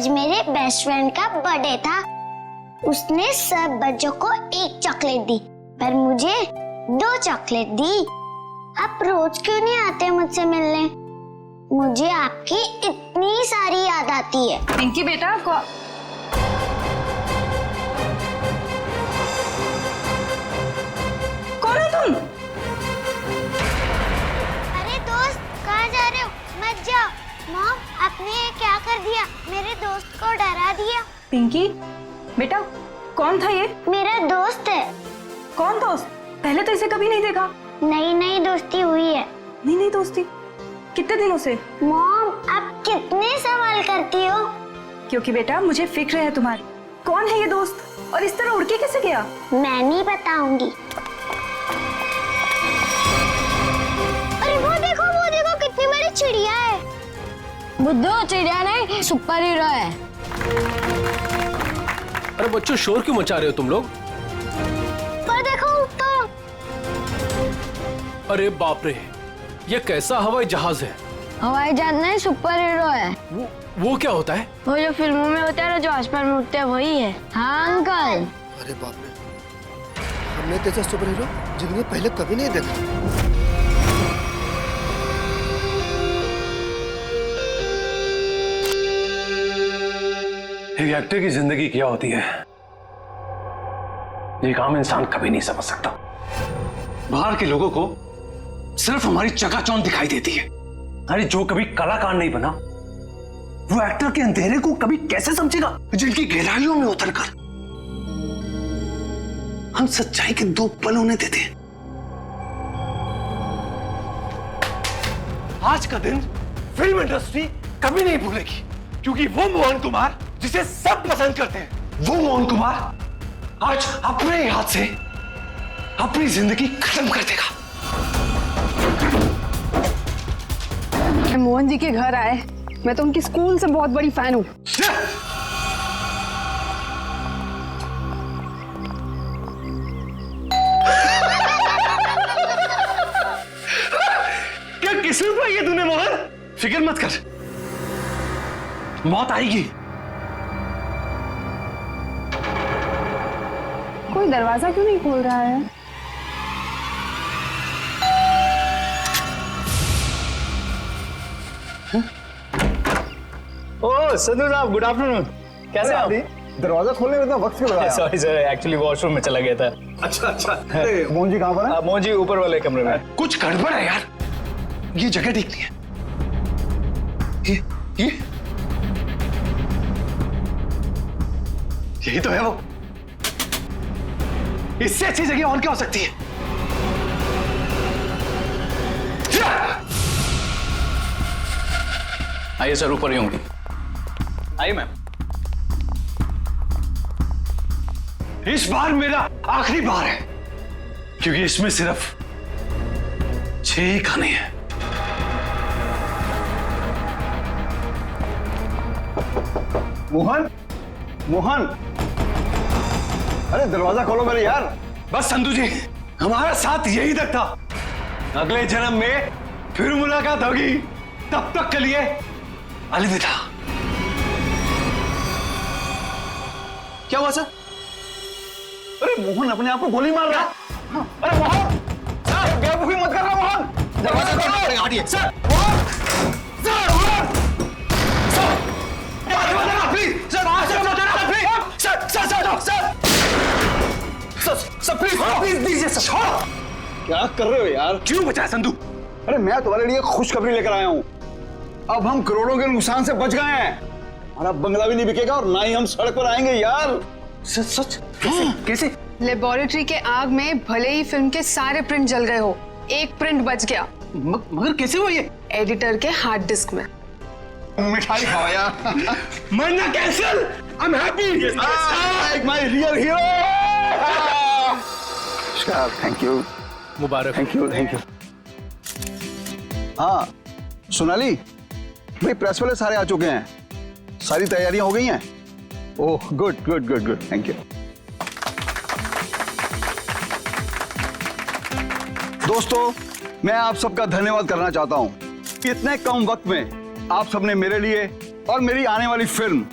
आज मेरे best friend का बर्थडे था। उसने सब बच्चों को एक चॉकलेट दी, पर मुझे 2 चॉकलेट दी। आप रोज क्यों नहीं आते मुझसे मिलने? मुझे आपकी इतनी सारी याद आती है। पिंकी बेटा, कौन है तुम? अरे दोस्त, कहाँ जा रहे हो? मत जाओ। मॉम, आपने ये क्या कर दिया? मेरे दोस्त को डरा दिया। पिंकी बेटा, कौन था ये? मेरा दोस्त है। कौन दोस्त? पहले तो इसे कभी नहीं देखा। नई नई दोस्ती हुई है। नहीं दोस्ती, कितने दिनों से? मॉम, आप कितने सवाल करती हो? क्योंकि बेटा मुझे फिक्र है तुम्हारी। कौन है ये दोस्त और इस तरह उड़ के कैसे गया? मैं नहीं बताऊंगी। अरे वो देखो कितनी बड़ी चिड़िया है। बुद्धू, चिड़िया नहीं, सुपर हीरो है। अरे बच्चों, शोर क्यों मचा रहे हो तुम लोग? पर देखो ऊपर। अरे बाप रे, ये कैसा हवाई जहाज है? हवाई जहाज नहीं, सुपर हीरो है। वो क्या होता है? वो जो फिल्मों में होता है ना, जो आसमान में उड़ते हैं, वही है। हाँ अंकल। अरे बाप रे, हमने तेजा सुपर हीरो जिंदगी में पहले कभी नहीं देखा। एक एक्टर की जिंदगी क्या होती है, एक आम इंसान कभी नहीं समझ सकता। बाहर के लोगों को सिर्फ हमारी चकाचौंध दिखाई देती है। अरे जो कभी कलाकार नहीं बना, वो एक्टर के अंधेरे को कभी कैसे समझेगा? जिनकी गहराइयों में उतरकर हम सच्चाई के 2 पल उन्हें देते हैं। आज का दिन फिल्म इंडस्ट्री कभी नहीं भूलेगी, क्योंकि वो मोहन कुमार जिसे सब पसंद करते हैं, वो मोहन कुमार आज अपने हाथ से अपनी जिंदगी खत्म कर देगा। मोहन जी के घर आए, मैं तो उनकी स्कूल से बहुत बड़ी फैन हूँ। क्या किस्मत पाई है तूने मोहन? फिक्र मत कर, मौत आएगी। कोई दरवाजा क्यों नहीं खोल रहा है? ओह संधू साहब, गुड आफ्टरनून। कैसे आप? दरवाजा खोलने में इतना वक्त क्यों लगाया? सॉरी सर, एक्चुअली वॉशरूम में चला गया था। अच्छा। अरे मोहन जी कहाँ पर है? मोहन जी ऊपर वाले कमरे में। कुछ गड़बड़ है यार, ये जगह ठीक नहीं है। ये यही तो है वो। इससे अच्छी जगह और क्या हो सकती है? आइए सर, ऊपर ही होंगे। आइए मैम। इस बार मेरा आखिरी बार है, क्योंकि इसमें सिर्फ 6 खाने हैं। मोहन, मोहन, अरे दरवाजा खोलो मेरे यार। बस संधू जी, हमारा साथ यही तक था। अगले जन्म में फिर मुलाकात होगी, तब तक के लिए अलविदा। क्या हुआ सर? अरे मोहन अपने आप को गोली मार रहा है। अरे मोहन, सर बेवकूफी मत करना मोहन। दरवाजा खोलो। हटिए sir. Mohan, sir, Mohan, sir, please sir, sir please दीजिए सर। क्या कर रहे हो यार? क्यों बचा संधू? अरे मैं तुम्हारे लिए खुशखबरी लेकर आया हूँ। अब हम करोड़ों के नुकसान से बच गए हैं। हमारा बंगला भी नहीं बिकेगा और ना ही हम सड़क पर आएंगे यार। सच? कैसे? लेबोरेटरी के आग में भले ही फिल्म के सारे प्रिंट जल गए हो, एक प्रिंट बच गया। मगर कैसे हुआ ये? एडिटर के हार्ड डिस्क में। मिठाई खाओ यार। मरना cancel. I am happy. My real hero. Thank you. Mubarak. Thank you, thank you. हाँ सोनाली भाई, प्रेस वाले सारे आ चुके हैं, सारी तैयारियां हो गई हैं। Oh good good good good, thank you. दोस्तों, मैं आप सबका धन्यवाद करना चाहता हूं। इतने कम वक्त में आप सबने मेरे लिए और मेरी आने वाली फिल्म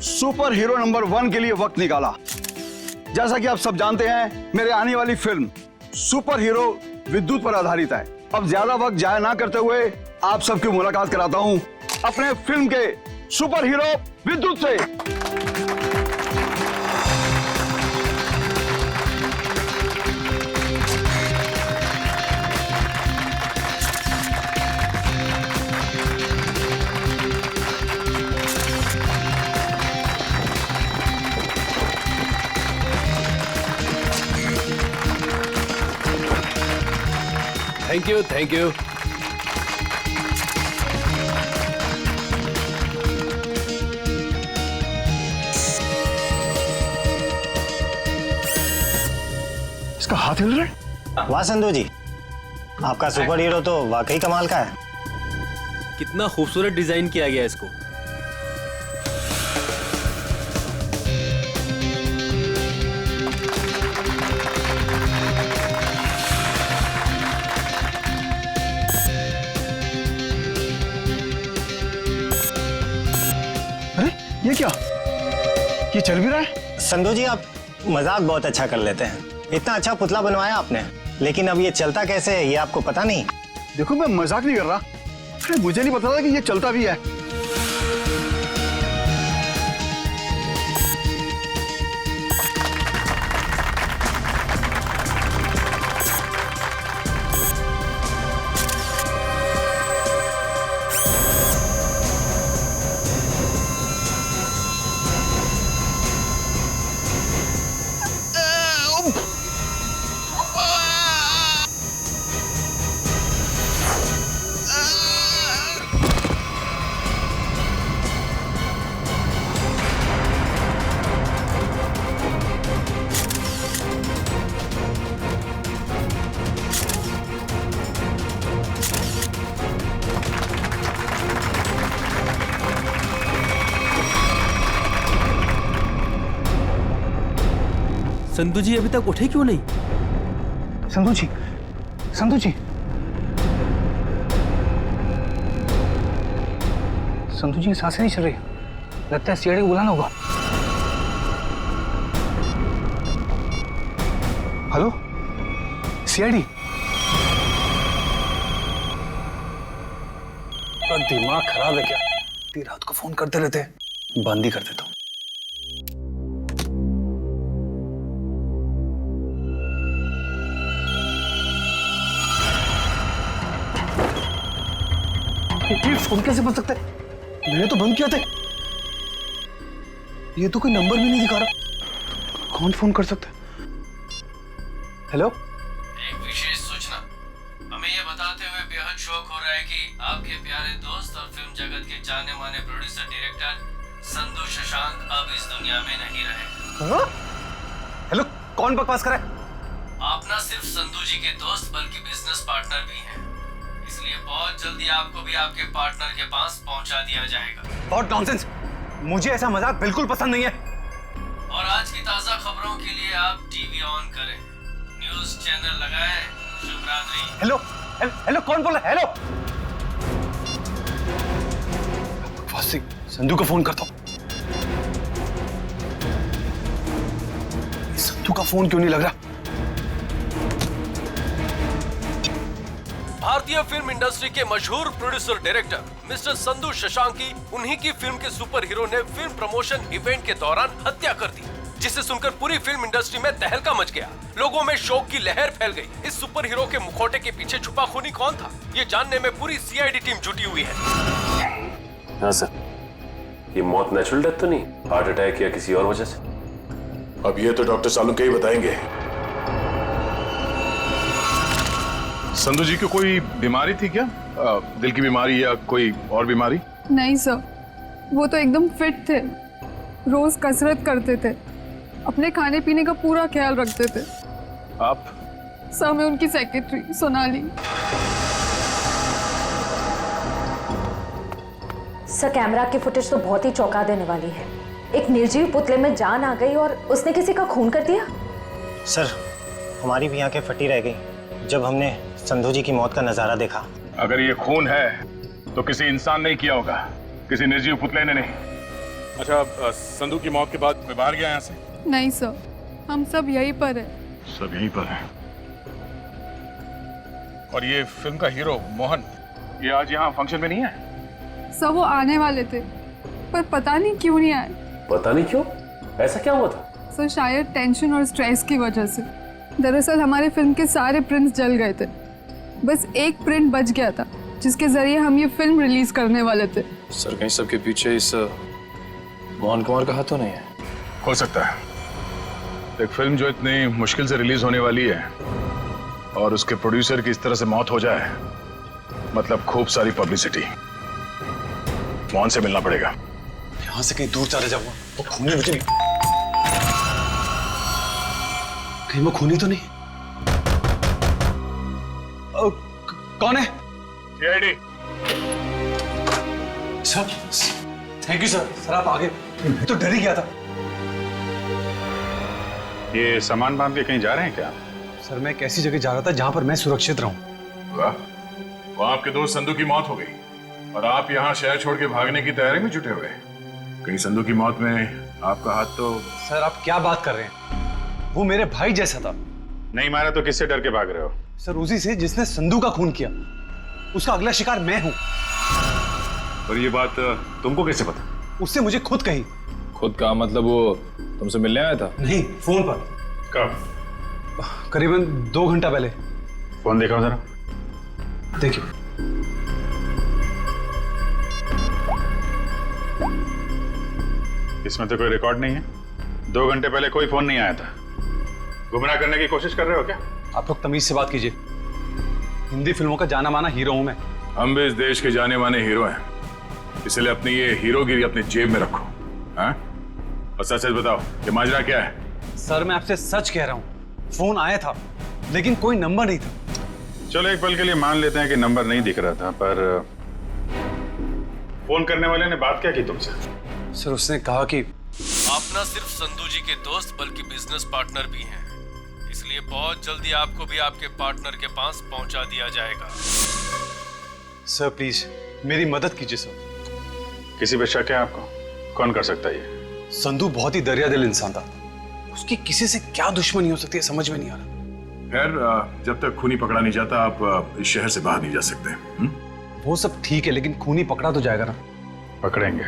सुपर हीरो नंबर 1 के लिए वक्त निकाला। जैसा कि आप सब जानते हैं, मेरे आने वाली फिल्म सुपर हीरो विद्युत पर आधारित है। अब ज्यादा वक्त जाया ना करते हुए आप सबकी मुलाकात कराता हूं अपने फिल्म के सुपर हीरो विद्युत से। Thank you, thank you. इसका हाथ हिल रहा है। वाह संधू जी, आपका सुपर हीरो तो वाकई कमाल का है। कितना खूबसूरत डिजाइन किया गया इसको। अरे ये क्या, ये चल भी रहा है? संधू जी, आप मजाक बहुत अच्छा कर लेते हैं। इतना अच्छा पुतला बनवाया आपने, लेकिन अब ये चलता कैसे है ये आपको पता नहीं। देखो, मैं मजाक नहीं कर रहा। अरे मुझे नहीं पता था कि ये चलता भी है। संधू जी अभी तक उठे क्यों नहीं? संधू जी, संधू जी, संधू जी की सांसें नहीं चल रही। लगता है सीआईडी को बुलाना होगा। Hello CID. दिमाग खराब है क्या? इतनी रात को फोन करते रहते हैं। बंद ही कर देता हूँ। ये फोन कैसे बंद सकता है? मैंने तो बंद किया था। ये तो कोई नंबर भी नहीं दिखा रहा। कौन फोन कर सकता है? हेलो, एक विशेष सूचना। हमें यह बताते हुए बेहद शौक हो रहा है कि आपके प्यारे दोस्त और फिल्म जगत के जाने माने प्रोड्यूसर डायरेक्टर संधू शशांक अब इस दुनिया में नहीं रहे। हेलो, कौन बकवास कर रहा है? आप न सिर्फ संधू जी के दोस्त बल्कि बिजनेस पार्टनर भी हैं। इसलिए बहुत जल्दी आपको भी आपके पार्टनर के पास पहुंचा दिया जाएगा। बहुत नॉनसेंस। मुझे ऐसा मजाक बिल्कुल पसंद नहीं है। और आज की ताजा खबरों के लिए आप टीवी ऑन करें, न्यूज चैनल लगाएं। शुभ रात्रि। हेलो, हेलो, कौन बोल रहा है? हेलो, संधू को फोन करता हूँ। संधू का फोन क्यों नहीं लग रहा? भारतीय फिल्म इंडस्ट्री के मशहूर प्रोड्यूसर डायरेक्टर मिस्टर संधू शशांकी, उन्हीं की फिल्म के सुपर हीरो ने फिल्म प्रमोशन इवेंट के दौरान हत्या कर दी, जिसे सुनकर पूरी फिल्म इंडस्ट्री में तहलका मच गया। लोगों में शोक की लहर फैल गई। इस सुपर हीरो के मुखौटे के पीछे छुपा खूनी कौन था, ये जानने में पूरी सीआईडी टीम जुटी हुई है। हाँ सर, ये मौत नेचुरल डेथ तो नहीं, हार्ट अटैक या किसी और वजह से? अब ये तो डॉक्टर सालुंके ही बताएंगे। संधू जी को कोई बीमारी थी क्या? दिल की बीमारी या कोई और बीमारी? नहीं सर, वो तो एकदम फिट थे, रोज कसरत करते थे, अपने खाने पीने का पूरा ख्याल रखते थे। आप? सर, मैं उनकी सेक्रेटरी सोनाली। सर, कैमरा की फुटेज तो बहुत ही चौंका देने वाली है। एक निर्जीव पुतले में जान आ गई और उसने किसी का खून कर दिया। सर, हमारी भी आंखें फटी रह गई जब हमने संधू जी की मौत का नजारा देखा। अगर ये खून है तो किसी इंसान ने किया होगा, किसी निर्जीव पुतले ने नहीं। अच्छा, संधू की मौत के बाद मैं बाहर गया यहाँ से? नहीं सर, हम सब यहीं पर हैं। सब यहीं पर है। और ये फिल्म का हीरो मोहन, ये आज यहाँ फंक्शन में नहीं है? सब वो आने वाले थे, पर पता नहीं क्यों नहीं आए। पता नहीं क्यों? ऐसा क्या हुआ था? सर शायद टेंशन और स्ट्रेस की वजह से। दरअसल हमारे फिल्म के सारे प्रिंट्स जल गए थे, बस एक प्रिंट बच गया था जिसके जरिए हम ये फिल्म रिलीज करने वाले थे। सर कहीं सबके पीछे इस मोहन कुमार का हाथ तो नहीं है? हो सकता है। एक फिल्म जो इतनी मुश्किल से रिलीज होने वाली है और उसके प्रोड्यूसर की इस तरह से मौत हो जाए, मतलब खूब सारी पब्लिसिटी। मोहन से मिलना पड़ेगा। यहाँ से कहीं दूर चले जाऊंगा। वो खूनी मुझे नहीं, कहीं वो खूनी तो नहीं? कौन है? CID. Sir thank you sir. Sir आप आगे, मैं तो डर ही गया था। ये सामान बांध के कहीं जा रहे हैं क्या? सर मैं एक ऐसी जगह जा रहा था जहां पर मैं सुरक्षित रहूं। वाह, वो आपके दोस्त संधू की मौत हो गई और आप यहाँ शहर छोड़ के भागने की तैयारी में जुटे हुए। कहीं संधू की मौत में आपका हाथ तो? सर आप क्या बात कर रहे हैं? वो मेरे भाई जैसा था। नहीं मारा तो किससे डर के भाग रहे हो? सर उसी से जिसने संधू का खून किया। उसका अगला शिकार मैं हूं। और ये बात तुमको कैसे पता? उससे मुझे खुद कही। खुद का मतलब वो तुमसे मिलने आया था? नहीं, फोन पर। कब? करीबन 2 घंटा पहले। फोन दिखाओ जरा। देखिए। इसमें तो कोई रिकॉर्ड नहीं है। 2 घंटे पहले कोई फोन नहीं आया था। गुमराह करने की कोशिश कर रहे हो क्या? आप लोग तमीज से बात कीजिए। हिंदी फिल्मों का जाना माना हीरो हूं मैं। हम भी इस देश के जाने माने हीरो हैं, इसलिए अपनी ये हीरोगिरी अपने जेब में रखो। हाँ? और सच सच बताओ, ये माजरा क्या है? सर मैं आपसे सच कह रहा हूं, फोन आया था लेकिन कोई नंबर नहीं था। चलो एक पल के लिए मान लेते हैं कि नंबर नहीं दिख रहा था, पर फोन करने वाले ने बात क्या की तुमसे? सर उसने कहा कि आप न सिर्फ संधू जी के दोस्त बल्कि बिजनेस पार्टनर भी हैं, इसलिए बहुत जल्दी आपको भी आपके पार्टनर के पास पहुंचा दिया जाएगा। सर प्लीज मेरी मदद कीजिए सर। किसी पे शक है आपको? कौन कर सकता है ये? संधू बहुत ही दरियादिल इंसान था। उसकी किसी से क्या दुश्मनी हो सकती है समझ में नहीं आ रहा। खैर, जब तक खूनी पकड़ा नहीं जाता आप इस शहर से बाहर नहीं जा सकते। वो सब ठीक है लेकिन खूनी पकड़ा तो जाएगा ना? पकड़ेंगे।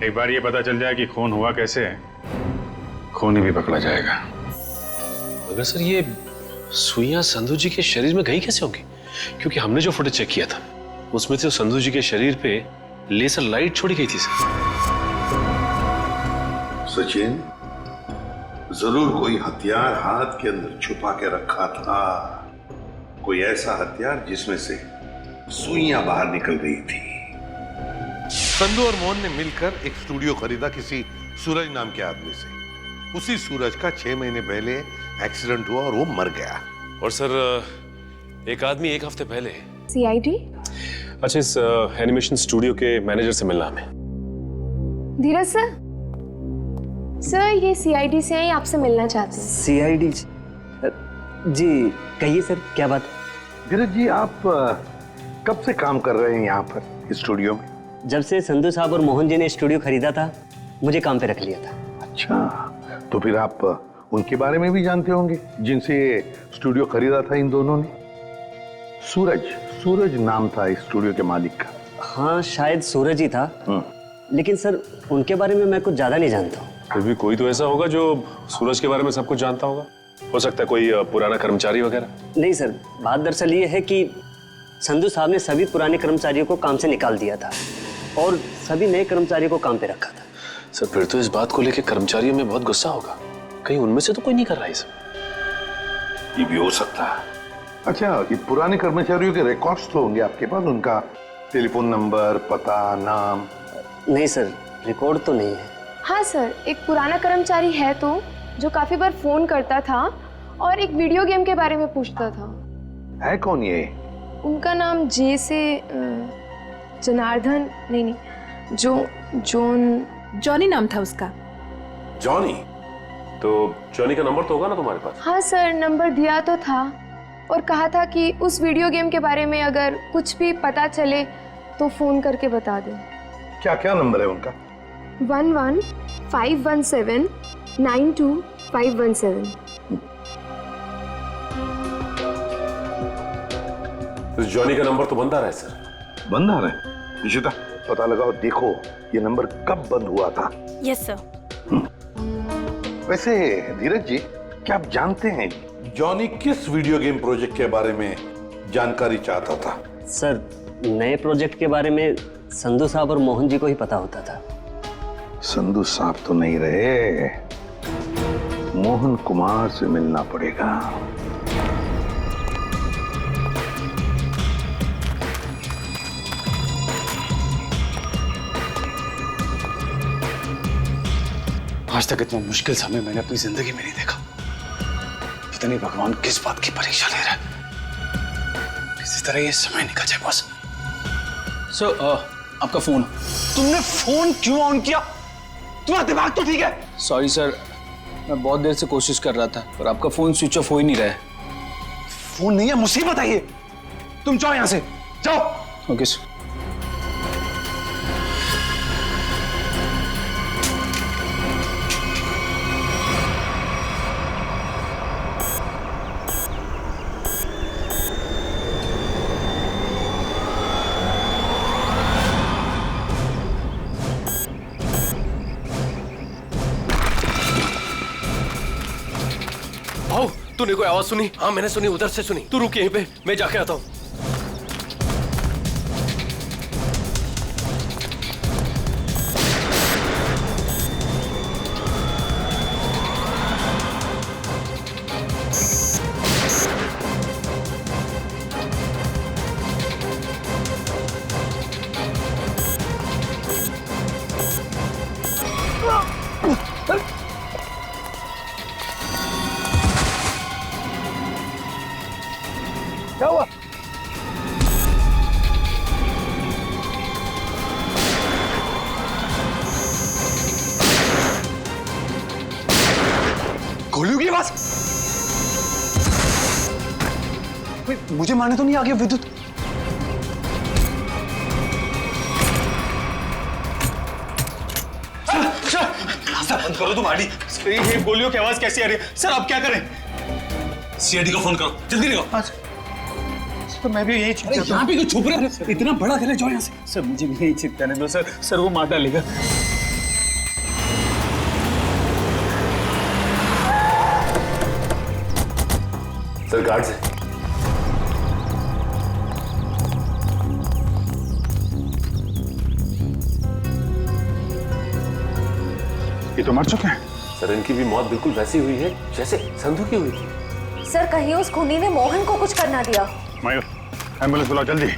एक बार ये पता चल जाए कि खून हुआ कैसे, खूनी भी पकड़ा जाएगा। मगर सर ये सुइयां संधू जी के शरीर में गई कैसे होंगी? क्योंकि हमने जो फुटेज चेक किया था उसमें तो संधू जी के शरीर पे लेजर लाइट छोड़ी गई थी। सचिन, जरूर कोई हथियार हाथ के अंदर छुपा के रखा था। कोई ऐसा हथियार जिसमें से सुइयां बाहर निकल गई थी। संधू और मोहन ने मिलकर एक स्टूडियो खरीदा किसी सूरज नाम के आदमी से। उसी सूरज का 6 महीने पहले एक्सीडेंट हुआ और वो मर गया। और सर एक आदमी 1 हफ्ते पहले सीआईडी? अच्छा, इस एनिमेशन स्टूडियो के मैनेजर से मिलना हमें। धीरज सर, सर ये सीआईडी से ही आपसे मिलना चाहते हैं। सीआईडी जी, कहिए सर क्या बात? धीरज जी, आप कब से काम कर रहे हैं यहाँ पर स्टूडियो में? जब से संधू साहब और मोहन जी ने स्टूडियो खरीदा था मुझे काम पे रख लिया था। अच्छा, तो फिर आप उनके बारे में भी जानते होंगे जिनसे स्टूडियो खरीदा था इन दोनों ने? सूरज नाम था इस स्टूडियो के मालिक का। हाँ शायद सूरज ही था, लेकिन सर उनके बारे में मैं कुछ ज्यादा नहीं जानता हूँ। फिर भी कोई तो ऐसा होगा जो सूरज के बारे में सब कुछ जानता होगा। हो सकता है कोई पुराना कर्मचारी वगैरह। नहीं सर, बात दरअसल ये है कि संधू साहब ने सभी पुराने कर्मचारियों को काम से निकाल दिया था और सभी नए कर्मचारियों को काम पे रखा था। सर फिर तो इस बात को लेकर कर्मचारियों में बहुत गुस्सा होगा। कहीं उनमें से तो कोई नहीं कर रहा है सब। ये भी हो सकता है। अच्छा, ये पुराने कर्मचारियों के रिकॉर्ड्स तो होंगे आपके पास, उनका टेलीफोन नंबर, पता, नाम? नहीं सर, रिकॉर्ड तो नहीं है। हाँ सर, एक पुराना कर्मचारी है तो जो काफी बार फोन करता था और एक वीडियो गेम के बारे में पूछता था। है कौन ये? उनका नाम जे से जनार्दन, नहीं जॉनी नाम था उसका। जॉनी? तो जॉनी का नंबर तो होगा ना तुम्हारे पास? हाँ सर, नंबर दिया तो था और कहा था कि उस वीडियो गेम के बारे में अगर कुछ भी पता चले तो फोन करके बता दें। क्या क्या नंबर है उनका? 11-517-92-517। इस जॉनी का नंबर तो बंद आ रहा है सर। बंद आ रहा है? निशिता पता लगाओ, देखो ये नंबर कब बंद हुआ था। Yes sir. वैसे धीरज जी, क्या आप जानते हैं जॉनी किस वीडियो गेम प्रोजेक्ट के बारे में जानकारी चाहता था? सर, नए प्रोजेक्ट के बारे में संधू साहब और मोहन जी को ही पता होता था। संधू साहब तो नहीं रहे, मोहन कुमार से मिलना पड़ेगा। आज तक इतना मुश्किल समय मैंने अपनी जिंदगी में नहीं देखा। पता नहीं भगवान किस बात की परीक्षा ले रहा है। किसी तरह ये समय निकल जाए बस। सर, आपका फोन। तुमने फोन क्यों ऑन किया? तुम्हारा दिमाग तो ठीक है? सॉरी सर, मैं बहुत देर से कोशिश कर रहा था पर आपका फोन स्विच ऑफ हो ही नहीं रहा है। फोन नहीं है, मुसीबत है ये। तुम जाओ यहां से, जाओ। Okay sir. तूने कोई आवाज सुनी? हाँ मैंने सुनी, उधर से सुनी। तू रुक यहीं पे, मैं जाके आता हूँ। क्या हुआ? गोलियों की आवाज। मुझे मारने तो नहीं आ गया विद्युत? सर बंद करो तुम आड़ी। ये गोलियों की आवाज कैसी आ रही है? सर आप क्या करें? सीआईडी को फोन करो, जल्दी निकलो। तो मैं भी यही छिप यहाँ पे क्यों छुप रहे? इतना बड़ा घर है, जाओ यहाँ से। सर मुझे भी यही छिपकाने दो सर। सर वो मार डालेगा। सर गार्ड से। ये तो मर चुके हैं। सर इनकी भी मौत बिल्कुल वैसी हुई है जैसे संधू की हुई थी। सर, कहीं उस खूनी ने मोहन को कुछ करना दिया। मयूर, एम्बुलेंस बुलाओ जल्दी।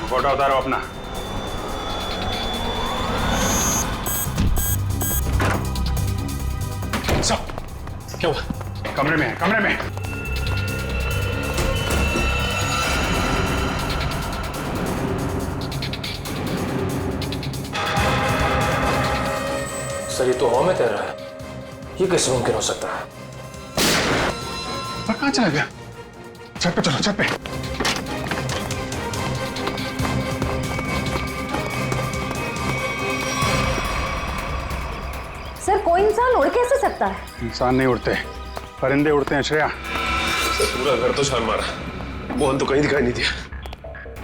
फोटो उतारो अपना। सब क्या हुआ? कमरे में है, कमरे में। सर ये तो हवा में तैर रहा है, ये कैसे मुमकिन हो सकता है? पर कहाँ चला गया? छत पे चलो, छत पे। सर, कोई इंसान उड़ कैसे सकता है? इंसान नहीं उड़ते, परिंदे उड़ते हैं श्रेया। सर पूरा घर तो छान मारा, मोहन तो कहीं दिखाई नहीं दिया।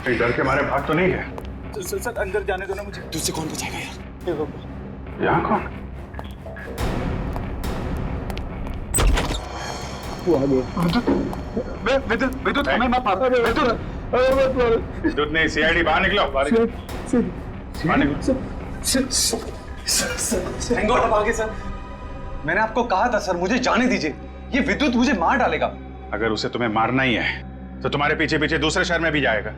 कहीं डर के मारे भाग तो नहीं है? सर अंदर जाने दो ना मुझे। तुझसे कौन बचाएगा यार? यहाँ कौन? विद्युत हमें मत मारो। विद्युत नहीं, सीआईडी बाहर निकलो। बाहर निकलो। थैंक गॉड आप आ गए सर। मैंने आपको कहा था सर, मुझे जाने दीजिए। ये विद्युत मुझे मार डालेगा। अगर उसे तुम्हें मारना ही है तो तुम्हारे पीछे पीछे दूसरे शहर में भी जाएगा।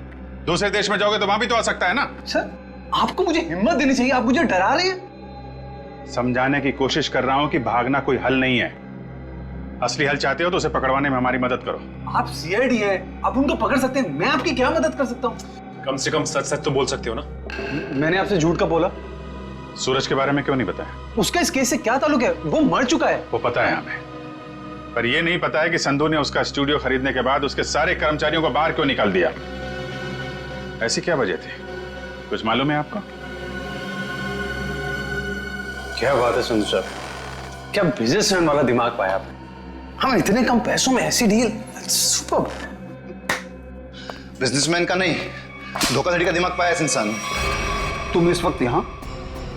दूसरे देश में जाओगे तो वहां भी तो आ सकता है ना। सर आपको मुझे हिम्मत देनी चाहिए, आप मुझे डरा रहे हैं। समझाने की कोशिश कर रहा हूं कि भागना कोई हल नहीं है। असली हल चाहते हो तो उसे पकड़वाने में हमारी मदद करो। आप सीआईडी हैं, आप उनको पकड़ सकते हैं, मैं आपकी क्या मदद कर सकता हूँ? कम से कम सच सच तो बोल सकते हो ना। मैंने आपसे झूठ का बोला? सूरज के बारे में क्यों नहीं बताया? उसका इस केस से क्या ताल्लुक है? वो मर चुका है। वो पता है हमें, पर यह नहीं पता है कि संधू ने उसका स्टूडियो खरीदने के बाद उसके सारे कर्मचारियों को बाहर क्यों निकाल दिया। ऐसी क्या वजह थी, कुछ मालूम है आपको? क्या बात है संधू साहब, क्या बिजनेसमैन वाला दिमाग पाया आपने। हम इतने कम पैसों में ऐसी डील, सुपर। बिजनेसमैन का नहीं, धोखाधड़ी का दिमाग पाया इस इंसान ने। तुम इस वक्त यहाँ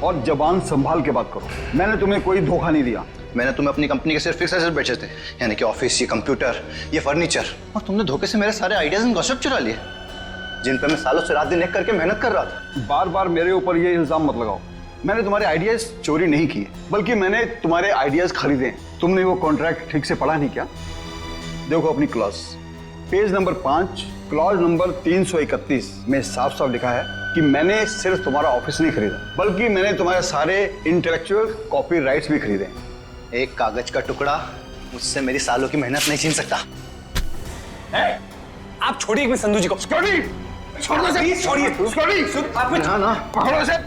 और जबान संभाल के बात करो। मैंने तुम्हें कोई धोखा नहीं दिया। मैंने तुम्हें अपनी कंपनी के सिर्फ फिक्स एसेट बेचे थे, यानी कि ऑफिस, ये कंप्यूटर, ये फर्नीचर, और तुमने धोखे से मेरे सारे आइडियाज एंड गॉसिप चुरा लिए, जिन पर मैं सालों से रात दिन एक करके मेहनत कर रहा था। बार बार मेरे ऊपर ये इल्जाम मत लगाओ। मैंने तुम्हारे आइडियाज चोरी नहीं किए, बल्कि मैंने तुम्हारे आइडियाज खरीदे। तुमने वो कॉन्ट्रैक्ट ठीक से पढ़ा नहीं क्या? देखो अपनी clause, page number 5, clause number 331 में साफ साफ लिखा है कि मैंने सिर्फ तुम्हारा ऑफिस नहीं खरीदा, बल्कि मैंने तुम्हारे सारे इंटेलेक्चुअल कॉपीराइट्स भी खरीदे। एक कागज का टुकड़ा मुझसे मेरी सालों की मेहनत नहीं छीन सकता। आप छोड़िए एक संधू जी को। छोड़िए, पकड़ो इसे।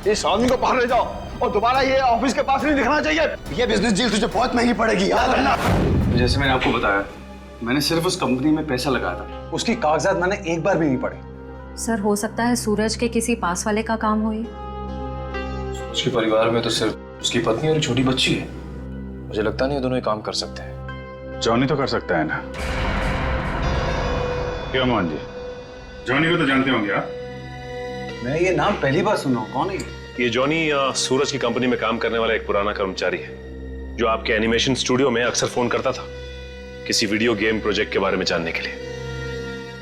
इस आदमी को बाहर ले जाओ और दोबारा ये ऑफिस के पास नहीं दिखना चाहिए। ये बिजनेस डील तुझे बहुत महंगी पड़ेगी, याद रखना। जैसे मैंने आपको बताया, मैंने सिर्फ उस कंपनी में पैसा लगाया था, उसकी कागजात मैंने एक बार भी नहीं पढ़े। सर हो सकता है सूरज के किसी पास वाले का काम हो ये। उसके परिवार में तो सिर्फ उसकी पत्नी और छोटी बच्ची है। मुझे लगता नहीं ये दोनों ये काम कर सकते हैं। जॉनी तो कर सकता है ना? क्यों मोहन जी, जॉनी को तो जानते होंगे आप? मैं ये नाम पहली बार सुना हूं, कौन है ये जॉनी सूरज की कंपनी में काम करने वाला एक पुराना कर्मचारी है, जो आपके एनिमेशन स्टूडियो में अक्सर फोन करता था किसी वीडियो गेम प्रोजेक्ट के बारे में जानने के लिए।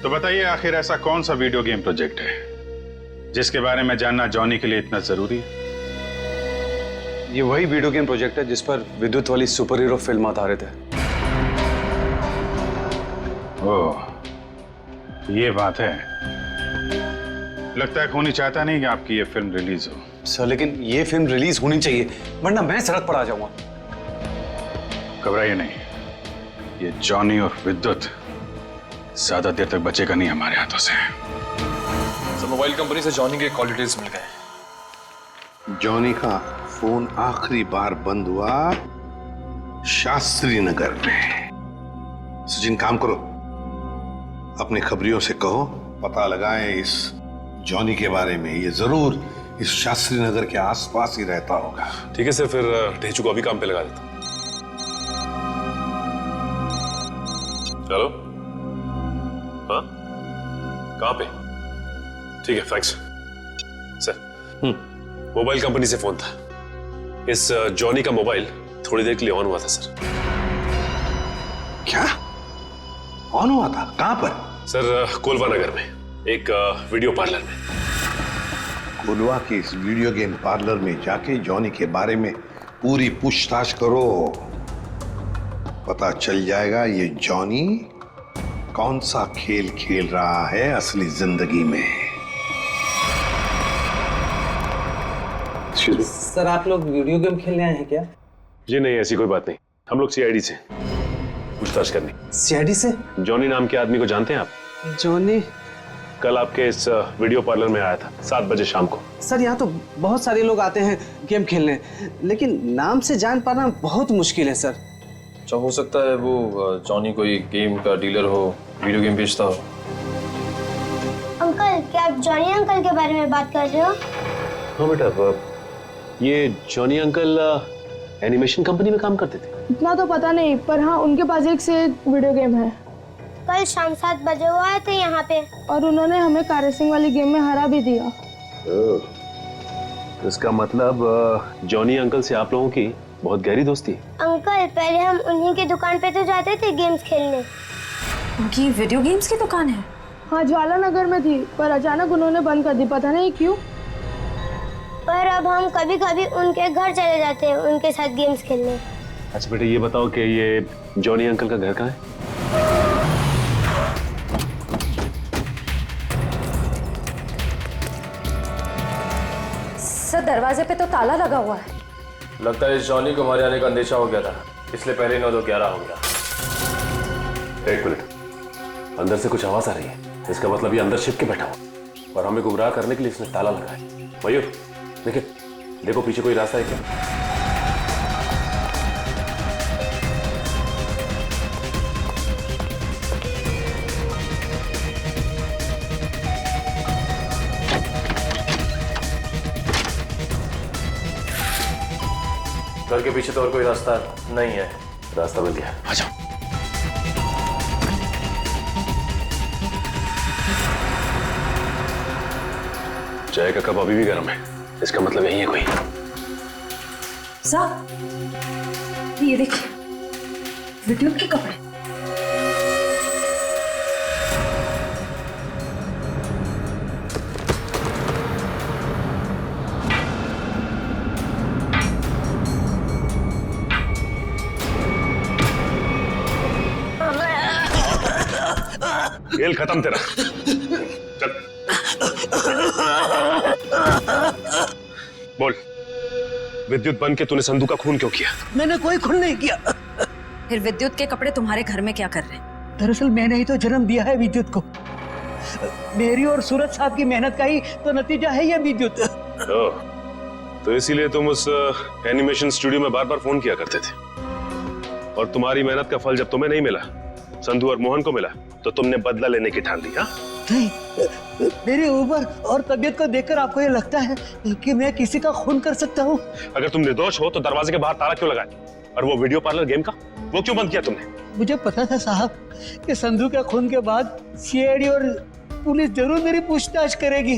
तो बताइए, आखिर ऐसा कौन सा वीडियो गेम प्रोजेक्ट है जिसके बारे में जानना जॉनी के लिए इतना जरूरी है? ये वही वीडियो गेम प्रोजेक्ट है जिस पर विद्युत वाली सुपर हीरो फिल्म आधारित है। ओह, ये बात है। लगता है खूनी चाहता नहीं कि आपकी ये फिल्म रिलीज हो। सर लेकिन ये फिल्म रिलीज होनी चाहिए, वरना मैं सड़क पर आ जाऊंगा। घबराइए नहीं, ये जॉनी और विद्युत ज्यादा देर तक बचेगा नहीं हमारे हाथों से। सर मोबाइल कंपनी से जॉनी के कॉल डिटेल्स मिल गए। जॉनी का फोन आखिरी बार बंद हुआ शास्त्री नगर में। सचिन, काम करो, अपने खबरियों से कहो पता लगाएं इस जॉनी के बारे में। ये जरूर इस शास्त्री नगर के आसपास ही रहता होगा। ठीक है सर, फिर ढेचू को अभी काम पे लगा देता हूं। हेलो, हाँ, कहाँ पे? ठीक है, थैंक्स सर। मोबाइल कंपनी से फोन था। इस जॉनी का मोबाइल थोड़ी देर के लिए ऑन हुआ था सर। क्या ऑन हुआ था? कहां पर? सर कोलवा नगर में एक वीडियो पार्लर में। कोलवा के इस वीडियो गेम पार्लर में जाके जॉनी के बारे में पूरी पूछताछ करो। पता चल जाएगा ये जॉनी कौन सा खेल खेल रहा है असली जिंदगी में। सर आप लोग वीडियो गेम खेलने आए हैं क्या? जी नहीं, ऐसी कोई बात नहीं। हम लोग सीआईडी से पूछताछ करनी। सीआईडी से? जॉनी नाम के आदमी को जानते हैं आप? जॉनी? कल आपके इस वीडियो पार्लर में आया था 7 बजे शाम को। सर यहाँ तो बहुत सारे लोग आते हैं गेम खेलने, लेकिन नाम से जान पाना बहुत मुश्किल है सर। अच्छा, हो सकता है वो जॉनी कोई गेम का डीलर हो, वीडियो गेम बेचता हो। अंकल, क्या आप जॉनी अंकल के बारे में बात कर रहे हो? हाँ बेटा, ये जॉनी अंकल एनिमेशन कंपनी में काम करते थे। इतना तो पता नहीं, पर हाँ उनके पास एक से वीडियो गेम है। कल शाम 7 बजे वो आए थे यहाँ पे, और उन्होंने हमें कार रेसिंग वाली गेम में हरा भी दिया। इसका मतलब जॉनी अंकल से आप लोगों की बहुत गहरी दोस्ती है। अंकल, पहले हम उन्हीं की दुकान पे तो जाते थे गेम्स खेलने। उनकी वीडियो गेम्स की दुकान है? हाँ, ज्वाला नगर में थी, पर अचानक उन्होंने बंद कर दी, पता नहीं क्यों। पर अब हम कभी कभी उनके घर चले जाते हैं उनके साथ गेम्स खेलने। अच्छा बेटा, ये बताओ कि ये जॉनी अंकल का घर कहाँ है? सर दरवाजे पे तो ताला लगा हुआ है। लगता है इस जॉनी को हमारे आने का अंदेशा हो गया था, इसलिए पहले 9-2-11 हो गया। एक मिनट, अंदर से कुछ आवाज आ रही है। इसका मतलब ये अंदर छिप के बैठा हुआ और हमें गुमराह करने के लिए इसने ताला लगाया। मयूर देखो पीछे कोई रास्ता है क्या? घर के पीछे तो और कोई रास्ता नहीं है। रास्ता मिल गया, आ जाओ। चाय का कप अभी भी गर्म है, इसका मतलब यही है कोई। साहब ये देखिए, विद्युत के कपड़े। खेल खत्म तेरा। चल बोल, विद्युत बन के तूने संधू का खून क्यों किया? मैंने कोई खून नहीं किया। फिर विद्युत के कपड़े तुम्हारे घर में क्या कर रहे हैं? दरअसल मैंने ही तो जन्म दिया है विद्युत को। मेरी और सूरज साहब की मेहनत का ही तो नतीजा है ये विद्युत। तो इसीलिए तुम उस एनिमेशन स्टूडियो में बार बार फोन किया करते थे, और तुम्हारी मेहनत का फल जब तुम्हें नहीं मिला, संधू और मोहन को मिला, तो तुमने बदला लेने की ठान ली। हाँ, नहीं, मेरी उम्र और तबीयत को देखकर आपको ये लगता है कि मैं किसी का खून कर सकता हूँ? अगर तुम निर्दोष हो तो दरवाजे के बाहर ताला क्यों लगाया? और वो वीडियो पार्लर गेम का वो क्यों बंद किया तुमने? मुझे पता था साहब कि संधू के खून के बाद सीआईडी और पुलिस जरूर मेरी पूछताछ करेगी।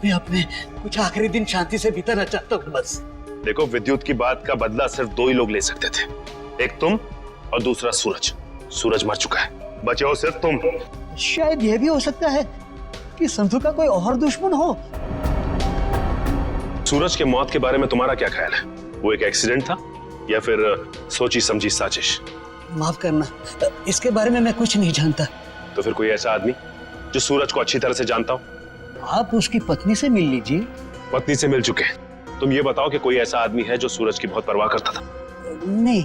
मैं अपने कुछ आखिरी दिन शांति से बिताना चाहता हूँ बस। देखो, विद्युत की बात का बदला सिर्फ 2 ही लोग ले सकते थे, एक तुम और दूसरा सूरज। सूरज मर चुका है, बचे हो सिर्फ तुम। शायद यह भी हो सकता है कि संधू का कोई और दुश्मन हो। सूरज के मौत के बारे में तुम्हारा क्या ख्याल है? वो एक एक्सीडेंट था या फिर सोची समझी साजिश? माफ करना, इसके बारे में मैं कुछ नहीं जानता। तो फिर कोई ऐसा आदमी जो सूरज को अच्छी तरह से जानता हो? आप उसकी पत्नी से मिल लीजिए। पत्नी से मिल चुके हैं, तुम ये बताओ कि कोई ऐसा आदमी है जो सूरज की बहुत परवाह करता था? नहीं,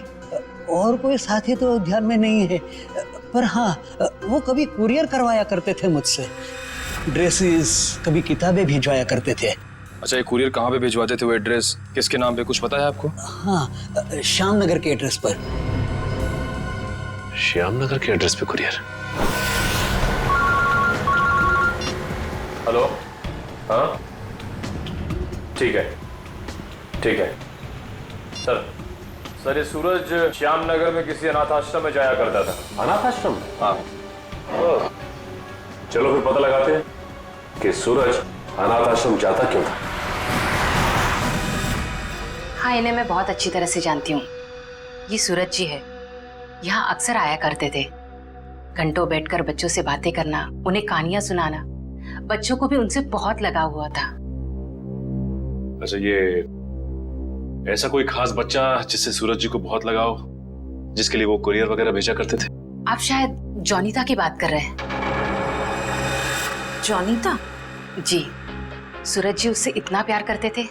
और कोई साथी तो ध्यान में नहीं है, पर हाँ, वो कभी कुरियर करवाया करते थे मुझसे, ड्रेसेस, कभी किताबें भिजवाया करते थे। अच्छा, ये कुरियर कहाँ पे भिजवाते थे? वो एड्रेस किसके नाम पे, कुछ पता है आपको? हाँ, श्याम नगर के एड्रेस पर। श्याम नगर के एड्रेस पे कुरियर? हेलो, हाँ ठीक है सर, ये सूरज श्याम नगर में किसी अनाथ आश्रम में जाया करता था। अनाथ आश्रम? हाँ। चलो फिर पता लगाते हैं कि सूरज अनाथ आश्रम जाता क्यों था। हाँ, इन्हें मैं बहुत अच्छी तरह से जानती हूँ। ये सूरज जी है, यहाँ अक्सर आया करते थे। घंटों बैठकर बच्चों से बातें करना, उन्हें कहानियां सुनाना, बच्चों को भी उनसे बहुत लगाव हुआ था। अच्छा, ये ऐसा कोई खास बच्चा जिससे सूरज जी को बहुत लगाव, जिसके लिए वो कुरियर वगैरह भेजा करते थे? आप शायद जॉनीता की बात कर रहे हैं। जॉनीता? जी, सूरज जी उससे इतना प्यार करते थे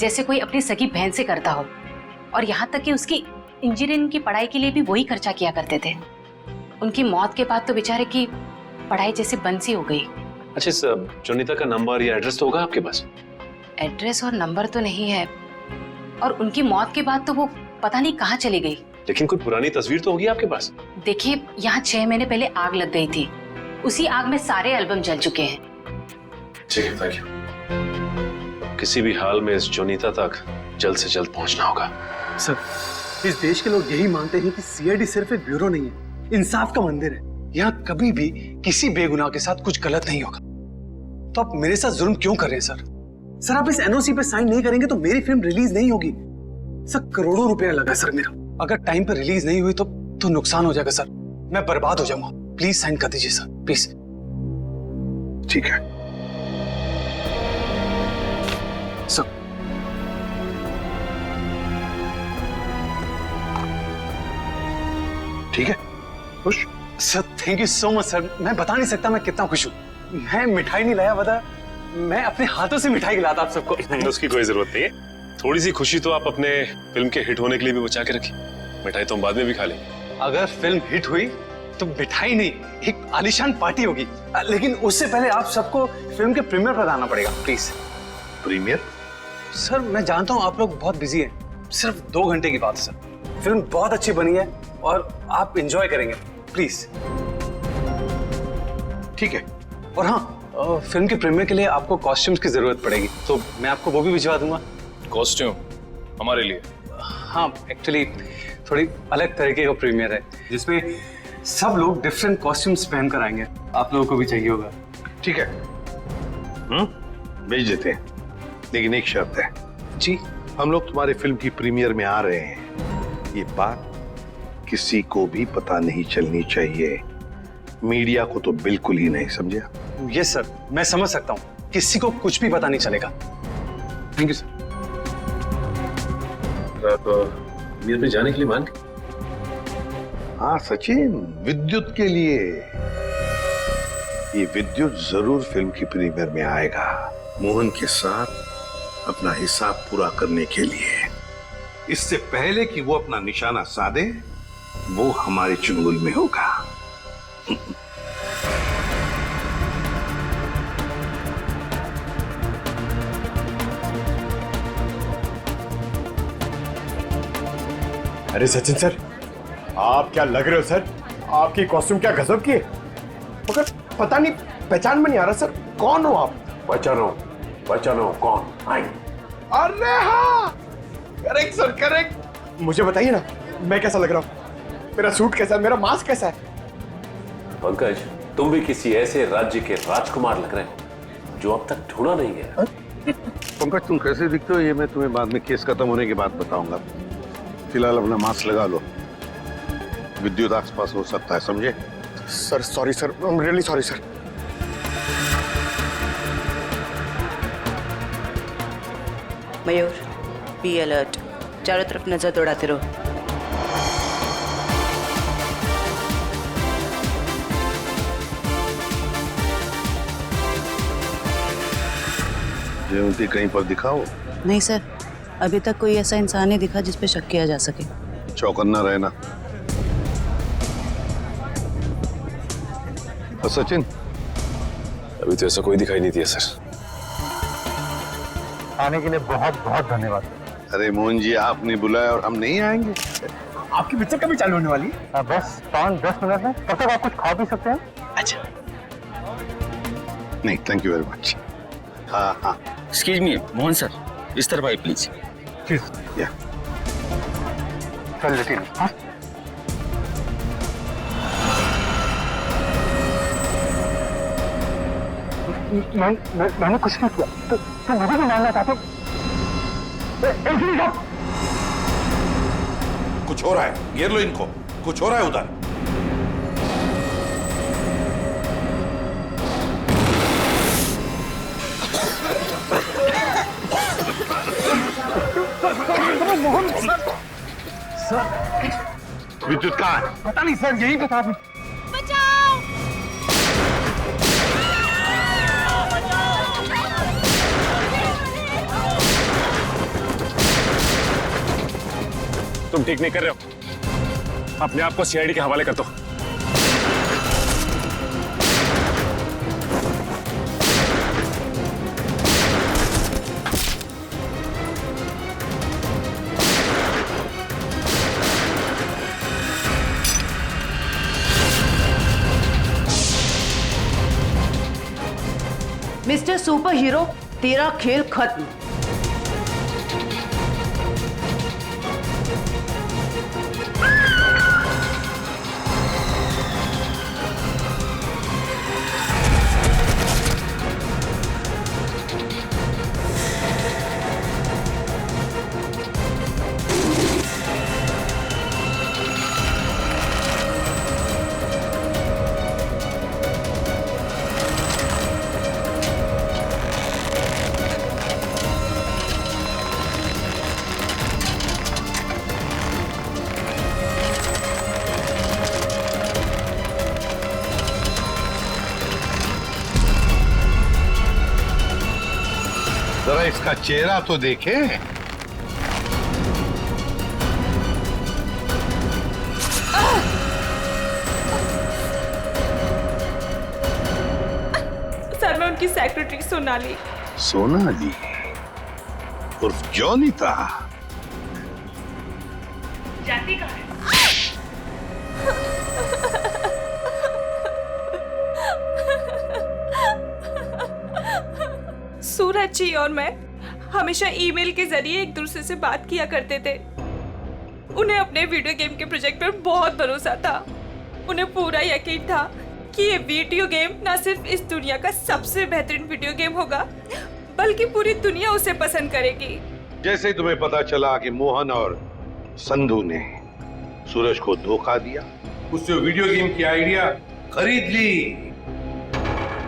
जैसे कोई अपनी सगी बहन से करता हो, और यहाँ तक कि उसकी इंजीनियरिंग की पढ़ाई के लिए भी वही खर्चा किया करते थे। उनकी मौत के बाद तो बेचारे की पढ़ाई जैसे बंद सी हो गई। अच्छा, इस जॉनीता का नंबर या एड्रेस तो होगा आपके पास? एड्रेस और नंबर तो नहीं है, और उनकी मौत के बाद तो वो पता नहीं कहाँ चली गई। लेकिन कोई पुरानी तस्वीर तो होगी आपके पास? देखिए, यहाँ 6 महीने पहले आग लग गई थी, उसी आग में सारे एल्बम जल चुके हैं। ठीक है, थैंक यू। किसी भी हाल में इस जॉनीता तक जल्द से जल्द पहुंचना होगा। सर, इस देश के लोग यही मानते हैं कि सीआईडी सिर्फ एक ब्यूरो नहीं है, इंसाफ का मंदिर है। यहाँ कभी भी किसी बेगुनाह के साथ कुछ गलत नहीं होगा। तो आप मेरे साथ जुल्म क्यों कर रहे हैं सर? सर, आप इस एनओसी पे साइन नहीं करेंगे तो मेरी फिल्म रिलीज नहीं होगी। सर, करोड़ों रुपया लगा सर मेरा। अगर टाइम पे रिलीज नहीं हुई तो नुकसान हो जाएगा सर, मैं बर्बाद हो जाऊंगा। प्लीज साइन कर दीजिए सर, प्लीज। ठीक है सर। ठीक है, खुश? Sir, thank you so much sir. मैं बता नहीं सकता मैं कितना खुश हूँ। मैं मिठाई नहीं लाया, बता, मैं अपने हाथों से मिठाई खिलाता आप सबको। उसकी कोई जरूरत नहीं है, थोड़ी सी खुशी तो आप अपने फिल्म के हिट होने के लिए भी बचा के रखिए। मिठाई तो हम बाद में भी खा लेंगे। अगर फिल्म हिट हुई तो मिठाई नहीं, एक आलीशान पार्टी होगी। लेकिन उससे पहले आप सबको फिल्म के प्रीमियर पर आना पड़ेगा प्लीज। प्रीमियर? सर मैं जानता हूँ आप लोग बहुत बिजी हैं, सिर्फ 2 घंटे की बात है सर। फिल्म बहुत अच्छी बनी है और आप एंजॉय करेंगे, प्लीज। ठीक है। और हाँ, फिल्म के प्रीमियर के लिए आपको कॉस्ट्यूम्स की जरूरत पड़ेगी, तो मैं आपको वो भी भिजवा दूंगा। कॉस्ट्यूम हमारे लिए? हाँ, एक्चुअली थोड़ी अलग तरीके का प्रीमियर है जिसमें सब लोग डिफरेंट कॉस्ट्यूम्स पहन कर आएंगे। आप लोगों को भी चाहिए होगा। ठीक है, भेज देते हैं, लेकिन एक शर्त है। जी? हम लोग तुम्हारे फिल्म की प्रीमियर में आ रहे हैं, ये बात किसी को भी पता नहीं चलनी चाहिए, मीडिया को तो बिल्कुल ही नहीं, समझे? यस सर, मैं समझ सकता हूँ, किसी को कुछ भी पता नहीं चलेगा। Thank you sir. आप प्रीमियर पे जाने के लिए मान गए? हाँ सचिन, विद्युत के लिए। ये विद्युत जरूर फिल्म की प्रीमियर में आएगा, मोहन के साथ अपना हिसाब पूरा करने के लिए। इससे पहले कि वो अपना निशाना साधे, वो हमारे चुंगल में होगा। अरे सचिन सर, आप क्या लग रहे हो सर? आपकी कॉस्ट्यूम क्या गजब की है, मगर पता नहीं पहचान में नहीं आ रहा सर, कौन हो आप? पहचानो कौन? अरे हाँ, करेक्ट सर, करेक्ट। मुझे बताइए ना, मैं कैसा लग रहा हूँ? मेरा सूट कैसा है, मेरा मास्क कैसा है? पंकज, तुम भी किसी ऐसे राज्य के राजकुमार लग रहे हो जो अब तक ढूंढा नहीं गया। पंकज, तुम कैसे दिखते हो ये मैं तुम्हें बाद में केस खत्म होने के बाद बताऊंगा। फिलहाल अपना मास्क लगा लो, विद्युत आसपास हो सकता है, समझे? Sir sorry sir, I am really sorry sir. Mayur, be alert, चारों तरफ नजर दौड़ाते रहो। जयवंती कहीं पर दिखाओ। नहीं सर, अभी तक कोई ऐसा इंसान नहीं दिखा जिस पे शक किया जा सके। चौकन्ना रहना। और सचिन? अभी तो ऐसा कोई दिखाई नहीं दिया सर। आने के लिए बहुत बहुत धन्यवाद। अरे मोहन जी, आपने बुलाया और हम नहीं आएंगे? आपकी पिक्चर कभी चालू होने वाली है? बस 5-10 मिनट में, तब तक आप कुछ खा भी सकते हैं। अच्छा, नहीं थैंक यू वेरी मच। हाँ हाँ, एक्सक्यूज मी मोहन सर, इस तरफ आइए प्लीज। या चल लेकिन हाँ? मैंने कुछ नहीं किया, तो मुझे भी मानना चाहते हो? कुछ हो रहा है, घेर लो इनको, कुछ हो रहा है उधर। मोहन सर, विद्युत कहाँ है? पता नहीं सर, यही बता दो। तुम ठीक नहीं कर रहे हो, अपने आप को सीआईडी के हवाले कर दो। मिस्टर सुपर हीरो, तेरा खेल खत्म। जरा इसका चेहरा तो देखें। मैं उनकी सेक्रेटरी सोनाली। सोनाली उर्फ जॉनिता। जाती कहाँ है? सूरज जी और मैं हमेशा ईमेल के जरिए एक दूसरे से बात किया करते थे। उन्हें अपने वीडियो गेम के प्रोजेक्ट पर बहुत भरोसा था। उन्हें पूरा यकीन था कि ये वीडियो गेम न सिर्फ इस दुनिया का सबसे बेहतरीन वीडियो गेम होगा, बल्कि पूरी दुनिया उसे पसंद करेगी। जैसे तुम्हें पता चला कि मोहन और संधू ने सूरज को धोखा दिया, उससे वीडियो गेम की आइडिया खरीद ली,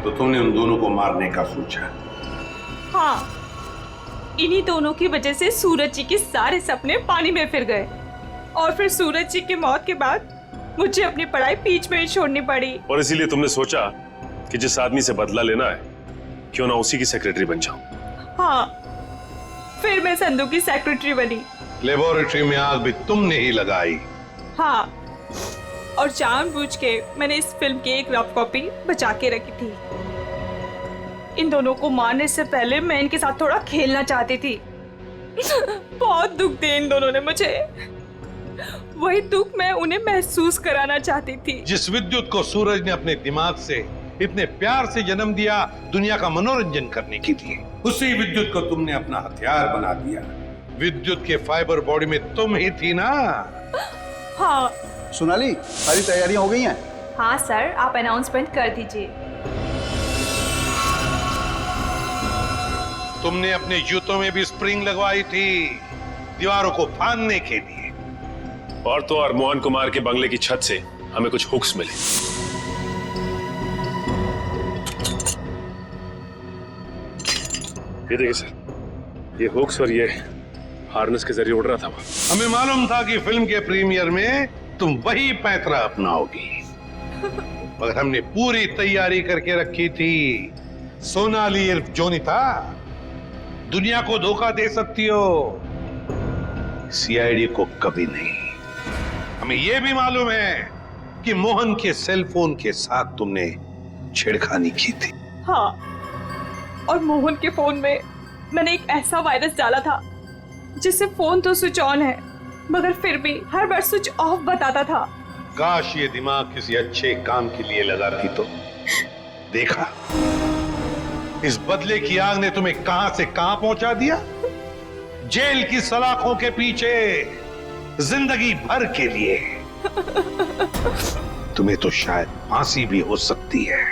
तो तुमने उन दोनों को मारने का सोचा। हाँ, इन्हीं दोनों की वजह से सूरज जी के सारे सपने पानी में फिर गए और फिर सूरज जी की मौत के बाद मुझे अपनी पढ़ाई बीच में ही छोड़नी पड़ी। और इसीलिए तुमने सोचा कि जिस आदमी से बदला लेना है क्यों ना उसी की सेक्रेटरी बन जाओ। हाँ, फिर मैं संधू की सेक्रेटरी बनी। लेबोरेटरी में आग भी तुमने ही लगाई। हाँ, और जानबूझ के मैंने इस फिल्म की एक रफ कॉपी बचा के रखी थी। इन दोनों को मारने से पहले मैं इनके साथ थोड़ा खेलना चाहती थी। बहुत दुख दिए इन दोनों ने मुझे। वही दुख मैं उन्हें महसूस कराना चाहती थी। जिस विद्युत को सूरज ने अपने दिमाग से इतने प्यार से जन्म दिया दुनिया का मनोरंजन करने के लिए, उसी विद्युत को तुमने अपना हथियार बना दिया। विद्युत के फाइबर बॉडी में तुम ही थी ना? हाँ। सोनाली, सारी तैयारियां हो गई हैं? हाँ सर, आप अनाउंसमेंट कर दीजिए। तुमने अपने जूतों में भी स्प्रिंग लगवाई थी दीवारों को फाड़ने के लिए। और तो और मोहन कुमार के बंगले की छत से हमें कुछ हुक्स मिले। ये देखिए सर, ये हुक्स और ये हार्नेस के जरिए उड़ रहा था। हमें मालूम था कि फिल्म के प्रीमियर में तुम वही पैतरा अपनाओगी, मगर हमने पूरी तैयारी करके रखी थी। सोनाली उर्फ जोनिता, दुनिया को धोखा दे सकती हो, सीआईडी को कभी नहीं। हमें यह भी मालूम है कि मोहन के सेल फोन के साथ तुमने छेड़खानी की थी। हाँ, और मोहन के फोन में मैंने एक ऐसा वायरस डाला था जिससे फोन तो स्विच ऑन है मगर फिर भी हर बार स्विच ऑफ बताता था। काश ये दिमाग किसी अच्छे काम के लिए लगा रही तो। देखा, इस बदले की आग ने तुम्हें कहां से कहां पहुंचा दिया। जेल की सलाखों के पीछे जिंदगी भर के लिए। तुम्हें तो शायद फांसी भी हो सकती है।